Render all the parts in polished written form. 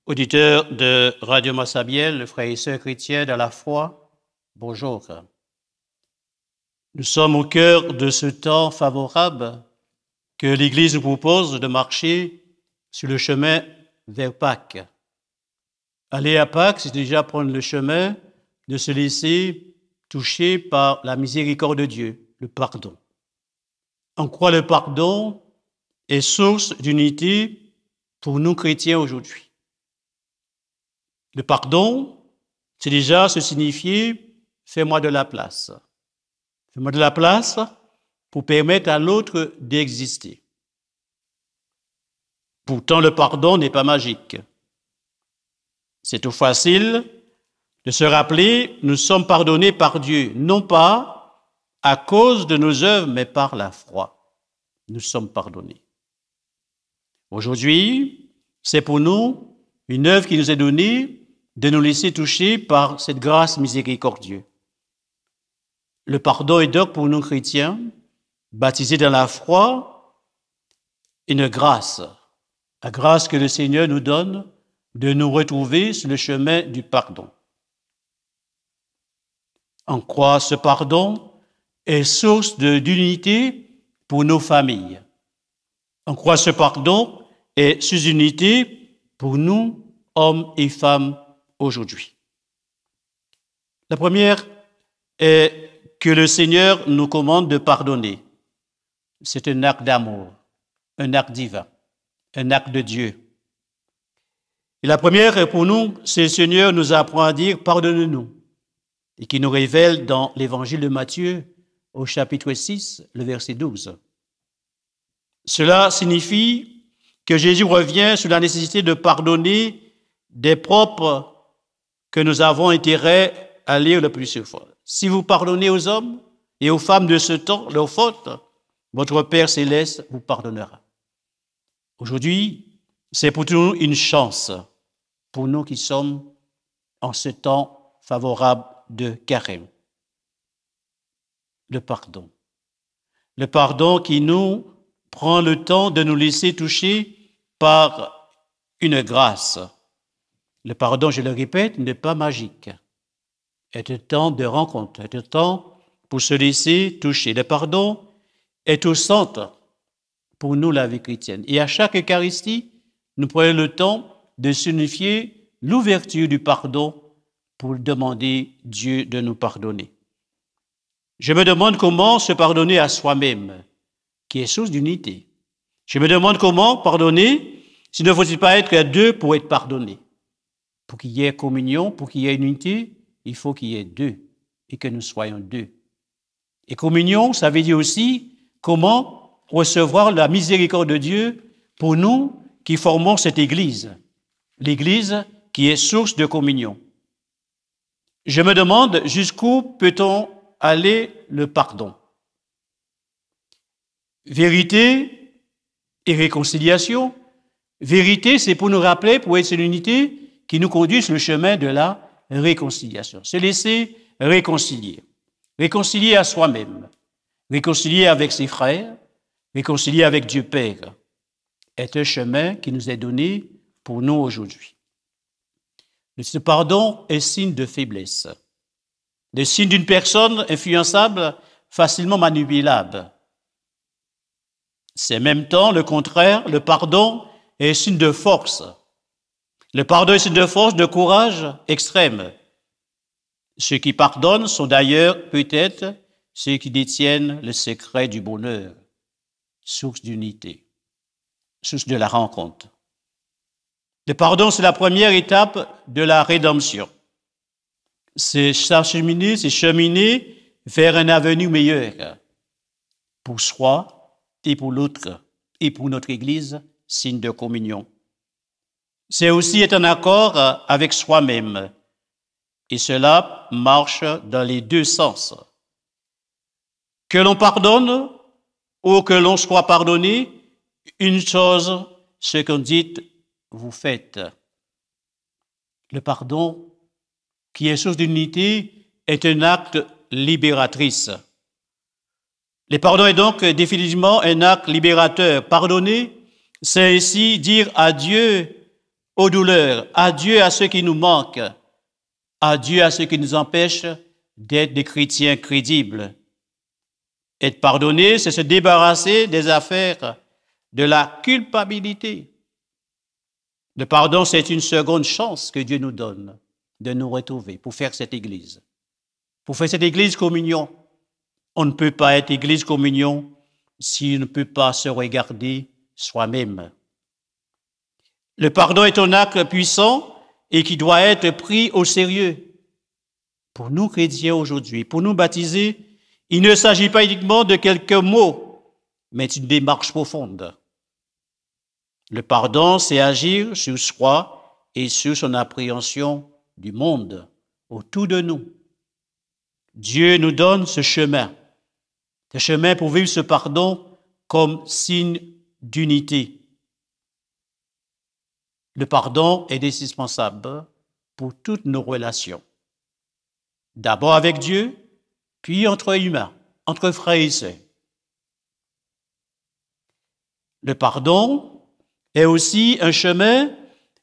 Auditeurs de Radio Massabielle, frères et sœurs chrétiens dans la foi, bonjour. Nous sommes au cœur de ce temps favorable que l'Église nous propose de marcher sur le chemin vers Pâques. Aller à Pâques, c'est déjà prendre le chemin de se laisser toucher par la miséricorde de Dieu, le pardon. En quoi le pardon est source d'unité pour nous chrétiens aujourd'hui. Le pardon, c'est déjà se signifier « fais-moi de la place ». Fais-moi de la place pour permettre à l'autre d'exister. Pourtant, le pardon n'est pas magique. C'est tout facile de se rappeler, nous sommes pardonnés par Dieu, non pas à cause de nos œuvres, mais par la foi. Nous sommes pardonnés. Aujourd'hui, c'est pour nous une œuvre qui nous est donnée de nous laisser toucher par cette grâce miséricordieuse. Le pardon est donc pour nous chrétiens, baptisés dans la foi, une grâce, la grâce que le Seigneur nous donne de nous retrouver sur le chemin du pardon. En quoi ce pardon est source d'unité pour nos familles. En quoi ce pardon est source d'unité pour nous, hommes et femmes, aujourd'hui. La première est que le Seigneur nous commande de pardonner. C'est un acte d'amour, un acte divin, un acte de Dieu. Et la première pour nous, c'est le Seigneur nous apprend à dire « pardonne-nous » et qui nous révèle dans l'évangile de Matthieu au chapitre 6, le verset 12. Cela signifie que Jésus revient sur la nécessité de pardonner des propres que nous avons intérêt à lire le plus souvent. Si vous pardonnez aux hommes et aux femmes de ce temps leurs fautes, votre Père céleste vous pardonnera. Aujourd'hui, c'est pour nous une chance, pour nous qui sommes en ce temps favorable de carême. Le pardon. Le pardon qui nous prend le temps de nous laisser toucher par une grâce. Le pardon, je le répète, n'est pas magique. C'est un temps de rencontre, c'est un temps pour se laisser toucher. Le pardon est au centre pour nous, la vie chrétienne. Et à chaque Eucharistie, nous prenons le temps de signifier l'ouverture du pardon pour demander Dieu de nous pardonner. Je me demande comment se pardonner à soi-même, qui est source d'unité. Je me demande comment pardonner, s'il ne faut-il pas être à deux pour être pardonné. Pour qu'il y ait communion, pour qu'il y ait unité, il faut qu'il y ait deux et que nous soyons deux. Et communion, ça veut dire aussi comment recevoir la miséricorde de Dieu pour nous qui formons cette Église. L'Église qui est source de communion. Je me demande jusqu'où peut-on aller le pardon. Vérité et réconciliation. Vérité, c'est pour nous rappeler, pour être une unité qui nous conduit sur le chemin de la réconciliation. Se laisser réconcilier. Réconcilier à soi-même. Réconcilier avec ses frères. Réconcilier avec Dieu Père. Est un chemin qui nous est donné pour nous aujourd'hui. Ce pardon est signe de faiblesse. Le signe d'une personne influençable, facilement manipulable. C'est en même temps le contraire, le pardon est signe de force. Le pardon est signe de force, de courage extrême. Ceux qui pardonnent sont d'ailleurs peut-être ceux qui détiennent le secret du bonheur, source d'unité, source de la rencontre. Le pardon, c'est la première étape de la rédemption. C'est cheminer vers un avenir meilleur pour soi et pour l'autre et pour notre Église, signe de communion. C'est aussi être en accord avec soi-même. Et cela marche dans les deux sens. Que l'on pardonne ou que l'on soit pardonné, une chose, ce qu'on dit, vous faites. Le pardon, qui est source d'unité, est un acte libératrice. Le pardon est donc définitivement un acte libérateur. Pardonner, c'est ainsi dire adieu aux douleurs, adieu à ceux qui nous manquent, adieu à ceux qui nous empêchent d'être des chrétiens crédibles. Être pardonné, c'est se débarrasser des affaires de la culpabilité. Le pardon, c'est une seconde chance que Dieu nous donne de nous retrouver pour faire cette Église. Pour faire cette Église communion, on ne peut pas être Église communion si on ne peut pas se regarder soi-même. Le pardon est un acte puissant et qui doit être pris au sérieux. Pour nous chrétiens aujourd'hui, pour nous baptisés, il ne s'agit pas uniquement de quelques mots, mais d'une démarche profonde. Le pardon, c'est agir sur soi et sur son appréhension du monde autour de nous. Dieu nous donne ce chemin pour vivre ce pardon comme signe d'unité. Le pardon est indispensable pour toutes nos relations. D'abord avec Dieu, puis entre humains, entre frères et sœurs. Le pardon est aussi un chemin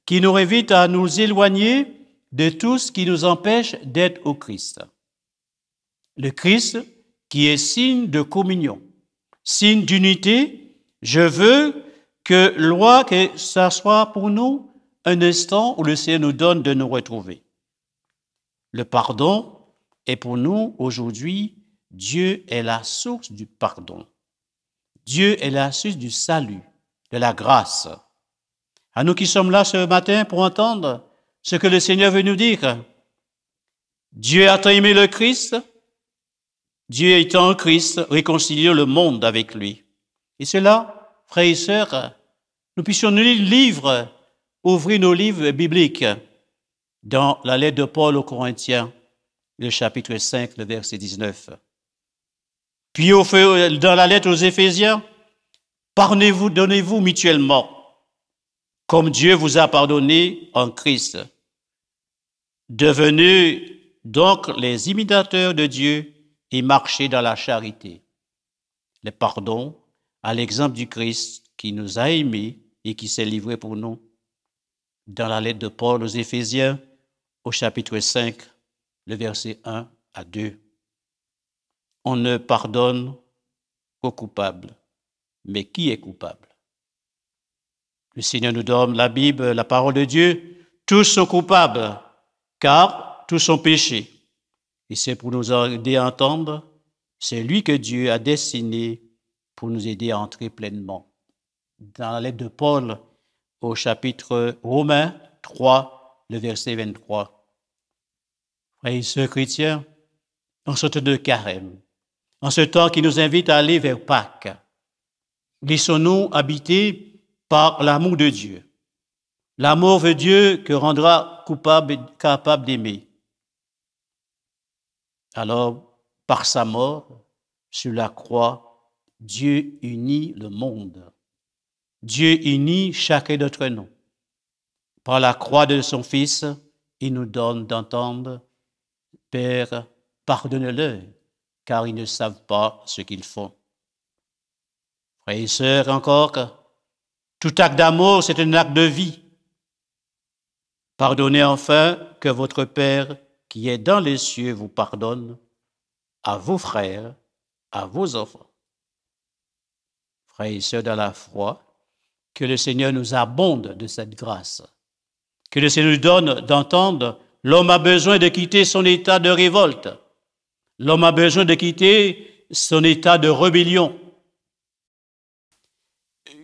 qui nous invite à nous éloigner de tout ce qui nous empêche d'être au Christ. Le Christ qui est signe de communion, signe d'unité. Je veux que ça soit pour nous un instant où le Seigneur nous donne de nous retrouver. Le pardon est pour nous aujourd'hui, Dieu est la source du pardon. Dieu est la source du salut, de la grâce. À nous qui sommes là ce matin pour entendre ce que le Seigneur veut nous dire. Dieu a tant aimé le Christ, Dieu étant Christ, réconcilier le monde avec lui. Et cela, frères et sœurs, nous puissions nous livrer, ouvrir nos livres bibliques dans la lettre de Paul aux Corinthiens, le chapitre 5, le verset 19. Puis dans la lettre aux Éphésiens, pardonnez-vous, donnez-vous mutuellement, comme Dieu vous a pardonné en Christ. Devenez donc les imitateurs de Dieu et marchez dans la charité. Le pardon, à l'exemple du Christ qui nous a aimés et qui s'est livré pour nous. Dans la lettre de Paul aux Éphésiens, au chapitre 5, le verset 1 à 2. On ne pardonne qu'aux coupables. Mais qui est coupable? Le Seigneur nous donne la Bible, la parole de Dieu. Tous sont coupables, car tous sont péchés. Et c'est pour nous aider à entendre, c'est lui que Dieu a destiné pour nous aider à entrer pleinement. Dans la lettre de Paul au chapitre Romains 3, le verset 23. Frères et sœurs chrétiens, en ce temps de carême, en ce temps qui nous invite à aller vers Pâques, laissons-nous habiter par l'amour de Dieu. L'amour de Dieu que rendra coupable et capable d'aimer. Alors, par sa mort sur la croix, Dieu unit le monde. Dieu unit chacun d'entre nous. Par la croix de son Fils, il nous donne d'entendre, Père, pardonne-leur, car ils ne savent pas ce qu'ils font. Frères et sœurs, encore, tout acte d'amour, c'est un acte de vie. Pardonnez enfin que votre Père qui est dans les cieux vous pardonne, à vos frères, à vos enfants. Frères et sœurs dans la foi, que le Seigneur nous abonde de cette grâce, que le Seigneur nous donne d'entendre, l'homme a besoin de quitter son état de révolte, l'homme a besoin de quitter son état de rébellion.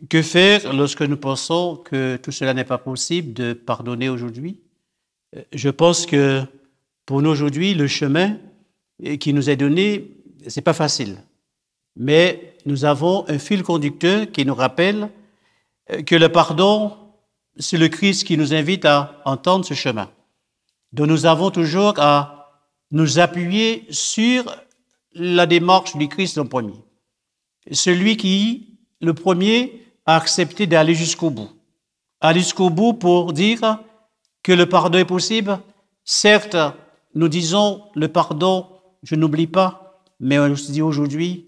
Que faire lorsque nous pensons que tout cela n'est pas possible de pardonner aujourd'hui? Je pense que pour nous aujourd'hui, le chemin qui nous est donné, ce n'est pas facile. Mais nous avons un fil conducteur qui nous rappelle que le pardon, c'est le Christ qui nous invite à entendre ce chemin. Donc nous avons toujours à nous appuyer sur la démarche du Christ en premier. Celui qui, le premier, a accepté d'aller jusqu'au bout. Aller jusqu'au bout pour dire que le pardon est possible. Certes, nous disons le pardon, je n'oublie pas, mais on se dit aujourd'hui,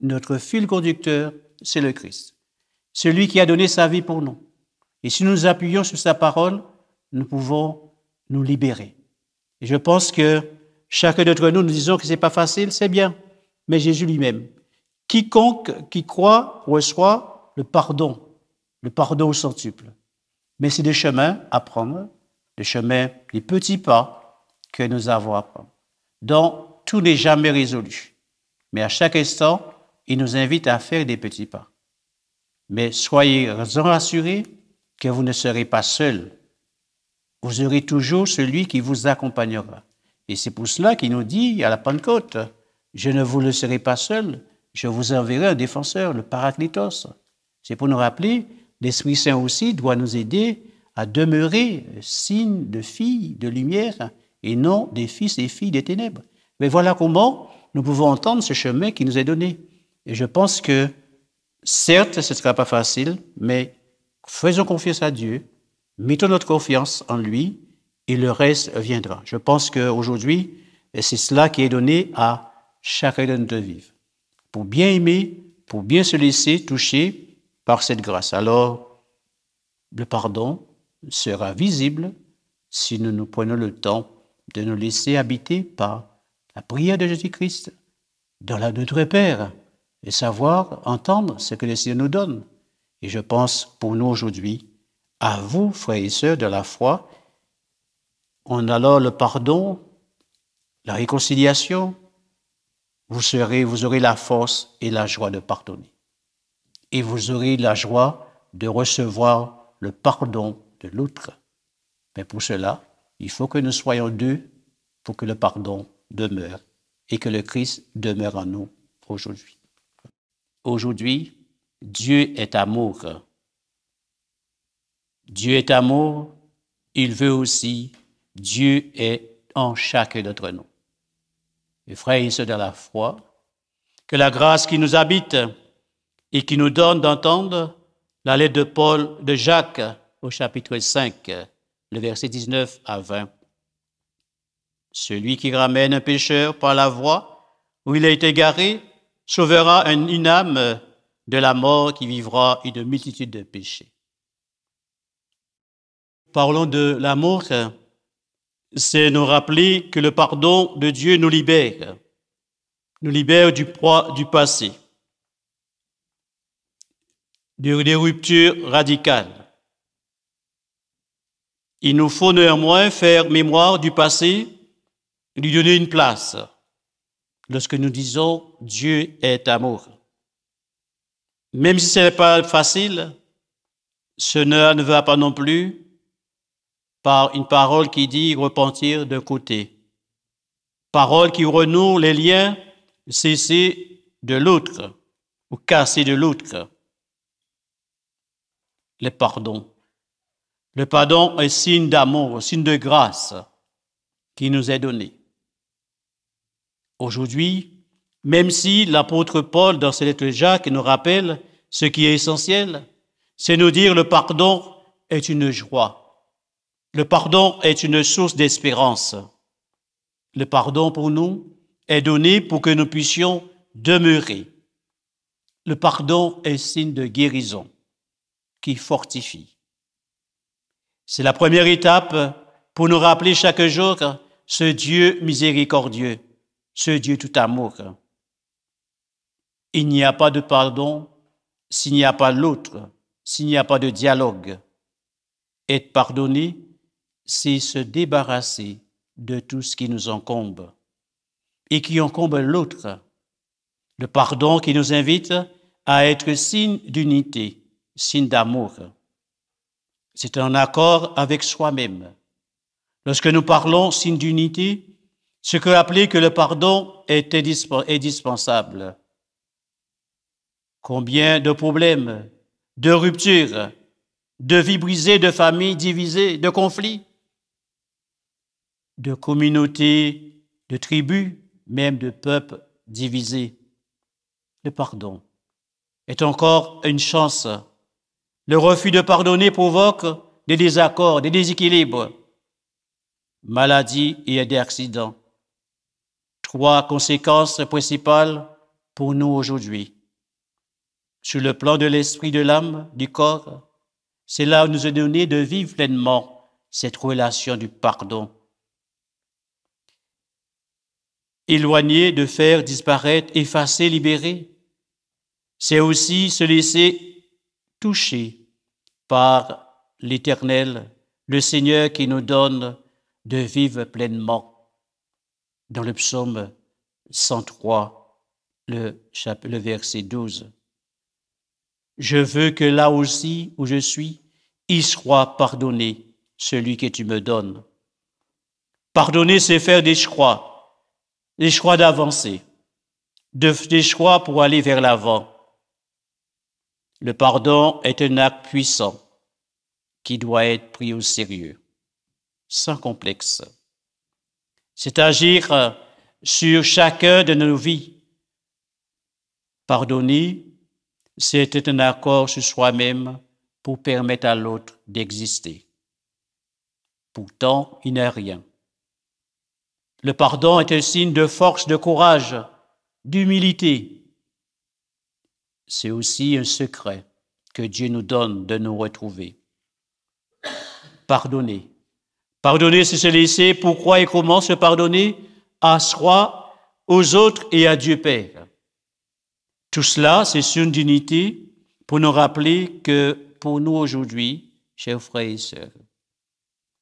notre fil conducteur, c'est le Christ. Celui qui a donné sa vie pour nous. Et si nous nous appuyons sur sa parole, nous pouvons nous libérer. Et je pense que chacun d'entre nous, nous disons que ce n'est pas facile, c'est bien. Mais Jésus lui-même, quiconque qui croit reçoit le pardon au centuple. Mais c'est des chemins à prendre, des petits pas que nous avons à prendre, dont tout n'est jamais résolu. Mais à chaque instant, il nous invite à faire des petits pas. Mais soyez-en rassurés que vous ne serez pas seuls. Vous aurez toujours celui qui vous accompagnera. Et c'est pour cela qu'il nous dit à la Pentecôte, « Je ne vous laisserai pas seul, je vous enverrai un défenseur, le Paraclétos. » C'est pour nous rappeler, l'Esprit Saint aussi doit nous aider à demeurer signes de filles de lumière et non des fils et filles des ténèbres. Mais voilà comment nous pouvons entendre ce chemin qui nous est donné. Et je pense que, certes, ce ne sera pas facile, mais faisons confiance à Dieu, mettons notre confiance en lui et le reste viendra. Je pense qu'aujourd'hui, c'est cela qui est donné à chacun de notre vie. Pour bien aimer, pour bien se laisser toucher par cette grâce. Alors, le pardon sera visible si nous nous prenons le temps de nous laisser habiter par la prière de Jésus-Christ dans la Notre Père et savoir entendre ce que le Seigneur nous donne. Et je pense pour nous aujourd'hui, à vous, frères et sœurs de la foi, on a alors le pardon, la réconciliation, vous aurez la force et la joie de pardonner. Et vous aurez la joie de recevoir le pardon de l'autre. Mais pour cela, il faut que nous soyons deux pour que le pardon demeure et que le Christ demeure en nous aujourd'hui. Aujourd'hui, Dieu est amour. Dieu est amour, il veut aussi, Dieu est en chacun d'entre nous. Mes frères et sœurs de la foi, que la grâce qui nous habite et qui nous donne d'entendre la lettre de Jacques au chapitre 5, le verset 19 à 20. Celui qui ramène un pécheur par la voie où il a été égaré sauvera une âme de la mort qui vivra une multitude de péchés. Parlons de l'amour, c'est nous rappeler que le pardon de Dieu nous libère du poids du passé, des ruptures radicales. Il nous faut néanmoins faire mémoire du passé, lui donner une place lorsque nous disons Dieu est amour. Même si ce n'est pas facile, cela ne va pas non plus par une parole qui dit repentir d'un côté. Parole qui renoue les liens cessés de l'autre ou cassés de l'autre. Le pardon. Le pardon est signe d'amour, signe de grâce qui nous est donné. Aujourd'hui, même si l'apôtre Paul, dans ses lettres de Jacques, nous rappelle ce qui est essentiel, c'est nous dire le pardon est une joie. Le pardon est une source d'espérance. Le pardon pour nous est donné pour que nous puissions demeurer. Le pardon est signe de guérison qui fortifie. C'est la première étape pour nous rappeler chaque jour ce Dieu miséricordieux, ce Dieu tout amour. Il n'y a pas de pardon s'il n'y a pas l'autre, s'il n'y a pas de dialogue. Être pardonné, c'est se débarrasser de tout ce qui nous encombre et qui encombre l'autre. Le pardon qui nous invite à être signe d'unité, signe d'amour. C'est un accord avec soi-même. Lorsque nous parlons signe d'unité, ce que rappeler que le pardon est indispensable. Combien de problèmes, de ruptures, de vies brisées, de familles divisées, de conflits, de communautés, de tribus, même de peuples divisés. Le pardon est encore une chance. Le refus de pardonner provoque des désaccords, des déséquilibres, maladies et des accidents. 3 conséquences principales pour nous aujourd'hui. Sur le plan de l'esprit, de l'âme, du corps, Cela nous est donné de vivre pleinement cette relation du pardon. Éloigner, de faire disparaître, effacer, libérer, c'est aussi se laisser toucher par l'Éternel, le Seigneur qui nous donne de vivre pleinement. Dans le psaume 103, le verset 12. Je veux que là aussi où je suis, il soit pardonné, celui que tu me donnes. Pardonner, c'est faire des choix d'avancer, des choix pour aller vers l'avant. Le pardon est un acte puissant qui doit être pris au sérieux, sans complexe. C'est agir sur chacun de nos vies. Pardonner, c'est un accord sur soi-même pour permettre à l'autre d'exister. Pourtant, il n'est rien. Le pardon est un signe de force, de courage, d'humilité. C'est aussi un secret que Dieu nous donne de nous retrouver. Pardonner. Pardonner, c'est se laisser. Pourquoi et comment se pardonner? À soi, aux autres et à Dieu Père. Tout cela, c'est sur une dignité pour nous rappeler que pour nous aujourd'hui, chers frères et sœurs,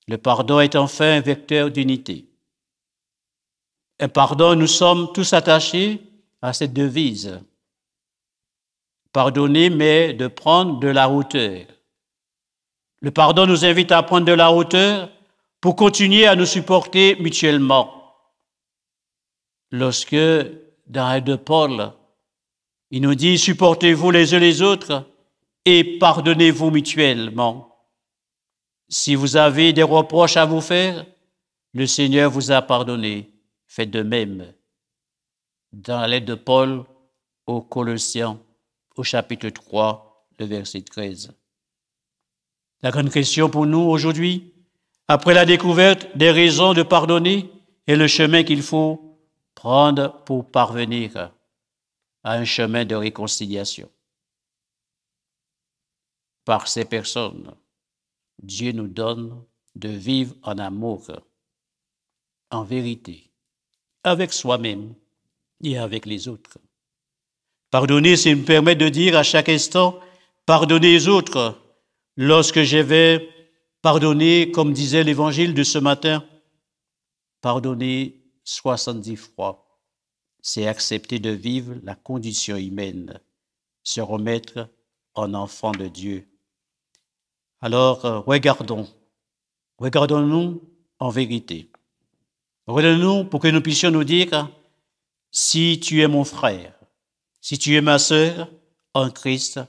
le pardon est enfin un vecteur d'unité. Un pardon, nous sommes tous attachés à cette devise. Pardonner, mais de prendre de la hauteur. Le pardon nous invite à prendre de la hauteur pour continuer à nous supporter mutuellement. Lorsque, dans l'aide de Paul, il nous dit « Supportez-vous les uns les autres et pardonnez-vous mutuellement. Si vous avez des reproches à vous faire, le Seigneur vous a pardonné. Faites de même. » Dans la lettre de Paul aux Colossiens, au chapitre 3, le verset 13. La grande question pour nous aujourd'hui, après la découverte des raisons de pardonner et le chemin qu'il faut prendre pour parvenir à un chemin de réconciliation. Par ces personnes, Dieu nous donne de vivre en amour, en vérité, avec soi-même et avec les autres. Pardonner, c'est me permettre de dire à chaque instant, pardonner les autres. Lorsque je vais pardonner, comme disait l'évangile de ce matin, pardonner 70 fois. C'est accepter de vivre la condition humaine, se remettre en enfant de Dieu. Alors, regardons-nous en vérité. Regardons-nous pour que nous puissions nous dire, si tu es mon frère, si tu es ma sœur, en Christ,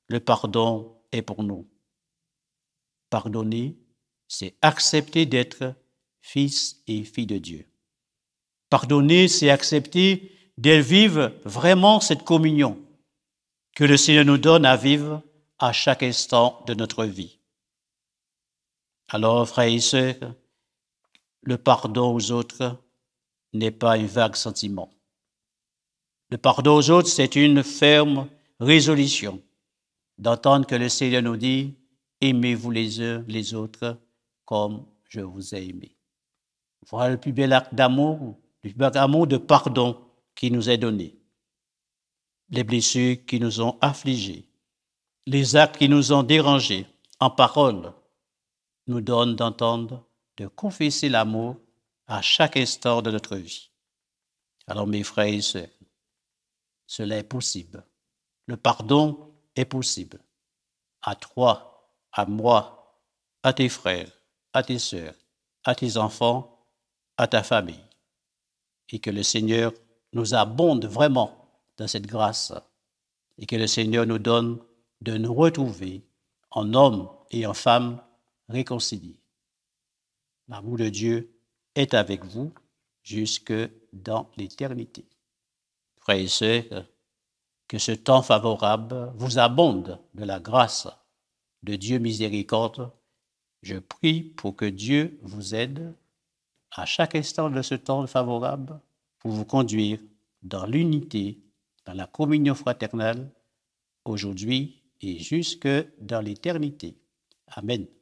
le pardon est pour nous. Pardonner, c'est accepter d'être fils et fille de Dieu. Pardonner, c'est accepter de vivre vraiment cette communion que le Seigneur nous donne à vivre à chaque instant de notre vie. Alors, frères et sœurs, le pardon aux autres n'est pas un vague sentiment. Le pardon aux autres, c'est une ferme résolution d'entendre que le Seigneur nous dit « Aimez-vous les uns les autres comme je vous ai aimé ». Voilà le plus bel acte d'amour, le plus bel amour de pardon qui nous est donné. Les blessures qui nous ont affligés, les actes qui nous ont dérangés en parole, nous donnent d'entendre, de confesser l'amour à chaque instant de notre vie. Alors mes frères et sœurs, cela est possible. Le pardon est possible. À toi, à moi, à tes frères, à tes sœurs, à tes enfants, à ta famille. Et que le Seigneur nous abonde vraiment dans cette grâce. Et que le Seigneur nous donne de nous retrouver en hommes et en femmes réconciliés. L'amour de Dieu est avec vous jusque dans l'éternité. Frères et sœurs, que ce temps favorable vous abonde de la grâce de Dieu miséricorde. Je prie pour que Dieu vous aide à chaque instant de ce temps favorable pour vous conduire dans l'unité, dans la communion fraternelle, aujourd'hui et jusque dans l'éternité. Amen.